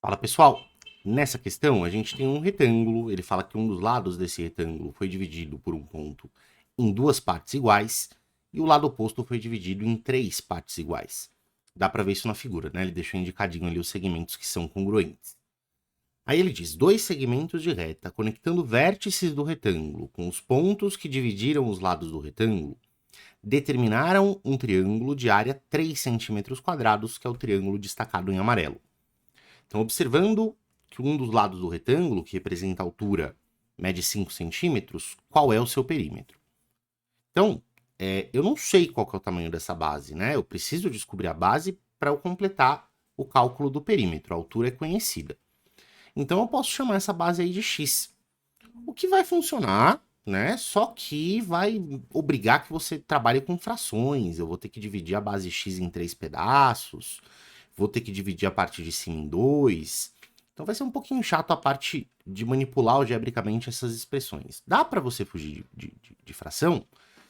Fala pessoal, nessa questão a gente tem um retângulo, ele fala que um dos lados desse retângulo foi dividido por um ponto em duas partes iguais e o lado oposto foi dividido em três partes iguais. Dá para ver isso na figura, né? Ele deixou indicadinho ali os segmentos que são congruentes. Aí ele diz, dois segmentos de reta conectando vértices do retângulo com os pontos que dividiram os lados do retângulo determinaram um triângulo de área 3 centímetros quadrados, que é o triângulo destacado em amarelo. Então, observando que um dos lados do retângulo, que representa a altura, mede 5 centímetros, qual é o seu perímetro? Então, eu não sei qual que é o tamanho dessa base, né? Eu preciso descobrir a base para eu completar o cálculo do perímetro. A altura é conhecida. Então, eu posso chamar essa base aí de x. O que vai funcionar, né? Só que vai obrigar que você trabalhe com frações. Eu vou ter que dividir a base x em 3 pedaços. Vou ter que dividir a parte de cima em 2. Então vai ser um pouquinho chato a parte de manipular algebricamente essas expressões. Dá para você fugir de fração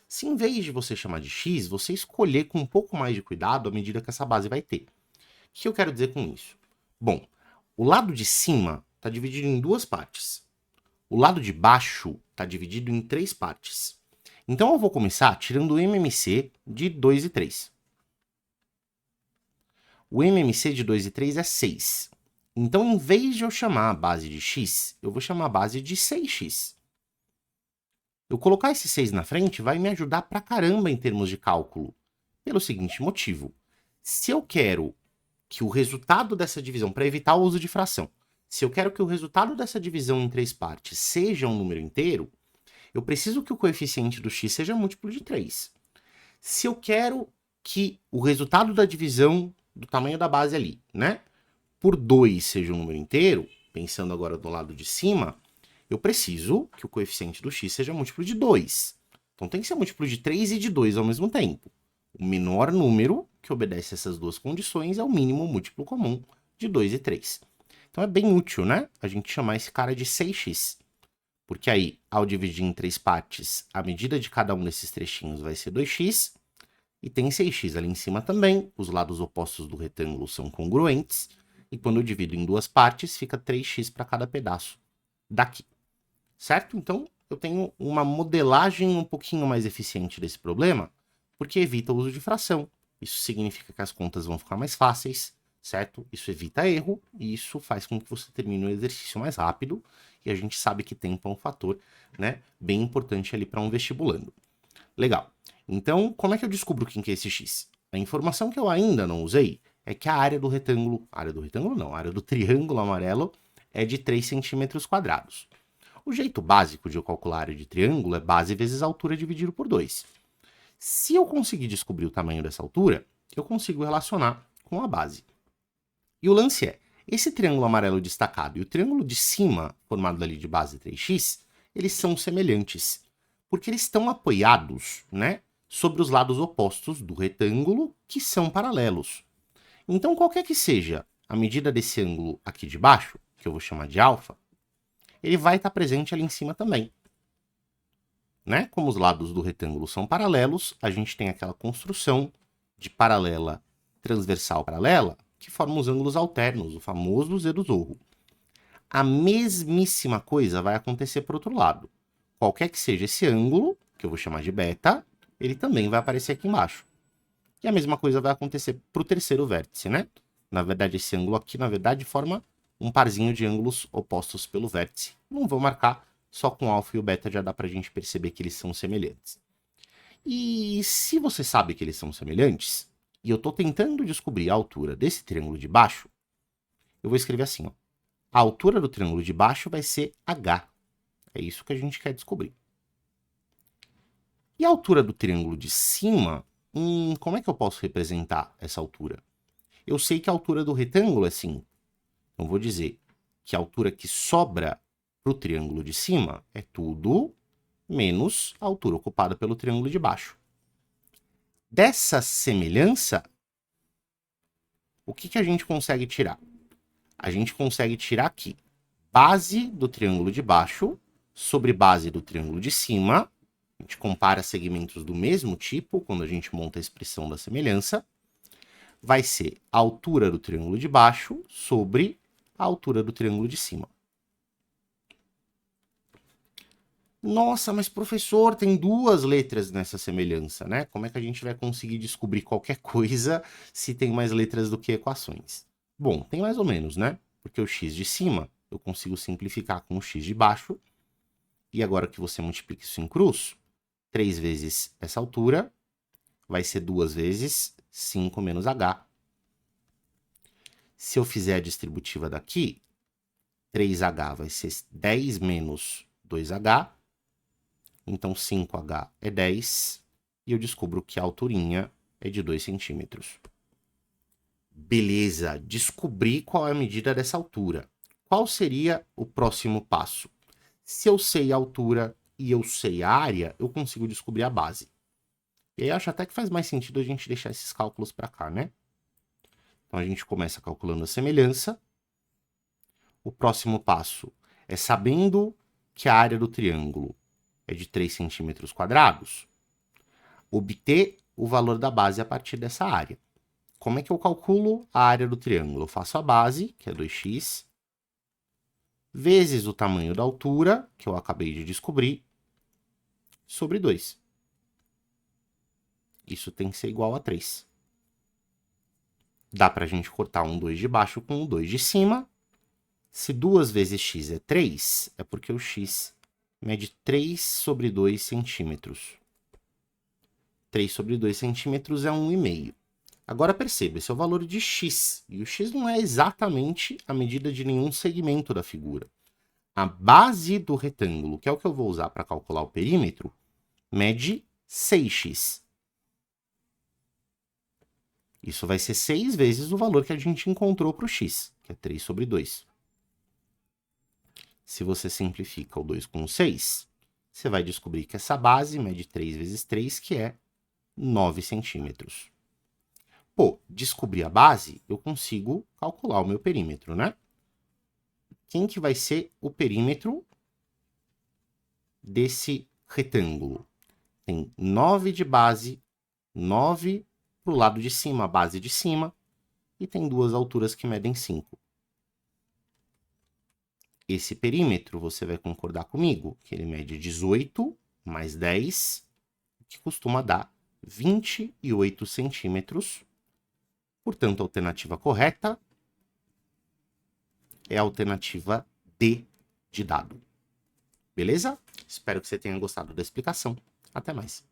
se em vez de você chamar de x, você escolher com um pouco mais de cuidado a medida que essa base vai ter. O que eu quero dizer com isso? Bom, o lado de cima está dividido em duas partes. O lado de baixo está dividido em três partes. Então eu vou começar tirando o MMC de 2 e 3. O MMC de 2 e 3 é 6. Então, em vez de eu chamar a base de x, eu vou chamar a base de 6x. Eu colocar esse 6 na frente vai me ajudar pra caramba em termos de cálculo. Pelo seguinte motivo. Se eu quero que o resultado dessa divisão, para evitar o uso de fração, se eu quero que o resultado dessa divisão em três partes seja um número inteiro, eu preciso que o coeficiente do x seja múltiplo de 3. Se eu quero que o resultado da divisão do tamanho da base ali, né, por 2 seja um número inteiro, pensando agora do lado de cima, eu preciso que o coeficiente do x seja múltiplo de 2. Então tem que ser múltiplo de 3 e de 2 ao mesmo tempo. O menor número que obedece a essas duas condições é o mínimo múltiplo comum de 2 e 3. Então é bem útil, né? A gente chamar esse cara de 6x. Porque aí, ao dividir em três partes, a medida de cada um desses trechinhos vai ser 2x. E tem 6x ali em cima também. Os lados opostos do retângulo são congruentes. E quando eu divido em duas partes, fica 3x para cada pedaço daqui. Certo? Então, eu tenho uma modelagem um pouquinho mais eficiente desse problema, porque evita o uso de fração. Isso significa que as contas vão ficar mais fáceis, certo? Isso evita erro e isso faz com que você termine o exercício mais rápido. E a gente sabe que tempo é um fator, né, bem importante ali para um vestibulando. Legal. Então, como é que eu descubro quem que é esse x? A informação que eu ainda não usei é que a área do triângulo amarelo é de 3 centímetros quadrados. O jeito básico de eu calcular a área de triângulo é base vezes altura dividido por 2. Se eu conseguir descobrir o tamanho dessa altura, eu consigo relacionar com a base. E o lance é, esse triângulo amarelo destacado e o triângulo de cima, formado ali de base 3x, eles são semelhantes, porque eles estão apoiados, né, sobre os lados opostos do retângulo, que são paralelos. Então, qualquer que seja a medida desse ângulo aqui de baixo, que eu vou chamar de alfa, ele vai estar presente ali em cima também. Né? Como os lados do retângulo são paralelos, a gente tem aquela construção de paralela transversal paralela, que forma os ângulos alternos, o famoso Z do Zorro. A mesmíssima coisa vai acontecer por outro lado. Qualquer que seja esse ângulo, que eu vou chamar de beta, ele também vai aparecer aqui embaixo. E a mesma coisa vai acontecer para o terceiro vértice, né? Na verdade, esse ângulo aqui, na verdade, forma um parzinho de ângulos opostos pelo vértice. Não vou marcar, só com o alfa e o beta já dá para a gente perceber que eles são semelhantes. E se você sabe que eles são semelhantes, e eu estou tentando descobrir a altura desse triângulo de baixo, eu vou escrever assim, ó. A altura do triângulo de baixo vai ser h. É isso que a gente quer descobrir. E a altura do triângulo de cima, como é que eu posso representar essa altura? Eu sei que a altura do retângulo é 5. Então, vou dizer que a altura que sobra para o triângulo de cima é tudo menos a altura ocupada pelo triângulo de baixo. Dessa semelhança, o que a gente consegue tirar? A gente consegue tirar aqui base do triângulo de baixo sobre base do triângulo de cima. A gente compara segmentos do mesmo tipo quando a gente monta a expressão da semelhança. Vai ser a altura do triângulo de baixo sobre a altura do triângulo de cima. Nossa, mas professor, tem duas letras nessa semelhança, né? Como é que a gente vai conseguir descobrir qualquer coisa se tem mais letras do que equações? Bom, tem mais ou menos, né? Porque o x de cima eu consigo simplificar com o x de baixo. E agora que você multiplica isso em cruz, 3 vezes essa altura vai ser 2 vezes 5 menos h. Se eu fizer a distributiva daqui, 3h vai ser 10 menos 2h. Então, 5h é 10. E eu descubro que a alturinha é de 2 centímetros. Beleza, descobri qual é a medida dessa altura. Qual seria o próximo passo? Se eu sei a altura e eu sei a área, eu consigo descobrir a base. E aí acho até que faz mais sentido a gente deixar esses cálculos para cá, né? Então a gente começa calculando a semelhança. O próximo passo é, sabendo que a área do triângulo é de 3 centímetros quadrados, obter o valor da base a partir dessa área. Como é que eu calculo a área do triângulo? Eu faço a base, que é 2x, vezes o tamanho da altura, que eu acabei de descobrir, sobre 2. Isso tem que ser igual a 3. Dá para a gente cortar um 2 de baixo com um 2 de cima. Se 2 vezes x é 3, é porque o x mede 3 sobre 2 centímetros. 3 sobre 2 centímetros é 1,5. Agora perceba, esse é o valor de x, e o x não é exatamente a medida de nenhum segmento da figura. A base do retângulo, que é o que eu vou usar para calcular o perímetro, mede 6x. Isso vai ser 6 vezes o valor que a gente encontrou para o x, que é 3 sobre 2. Se você simplifica o 2 com o 6, você vai descobrir que essa base mede 3 vezes 3, que é 9 centímetros. Pô, descobri a base, eu consigo calcular o meu perímetro, né? Quem que vai ser o perímetro desse retângulo? Tem 9 de base, 9 para o lado de cima, a base de cima, e tem duas alturas que medem 5. Esse perímetro, você vai concordar comigo, que ele mede 18 mais 10, que costuma dar 28 centímetros. Portanto, a alternativa correta é a alternativa D de dado. Beleza? Espero que você tenha gostado da explicação. Até mais.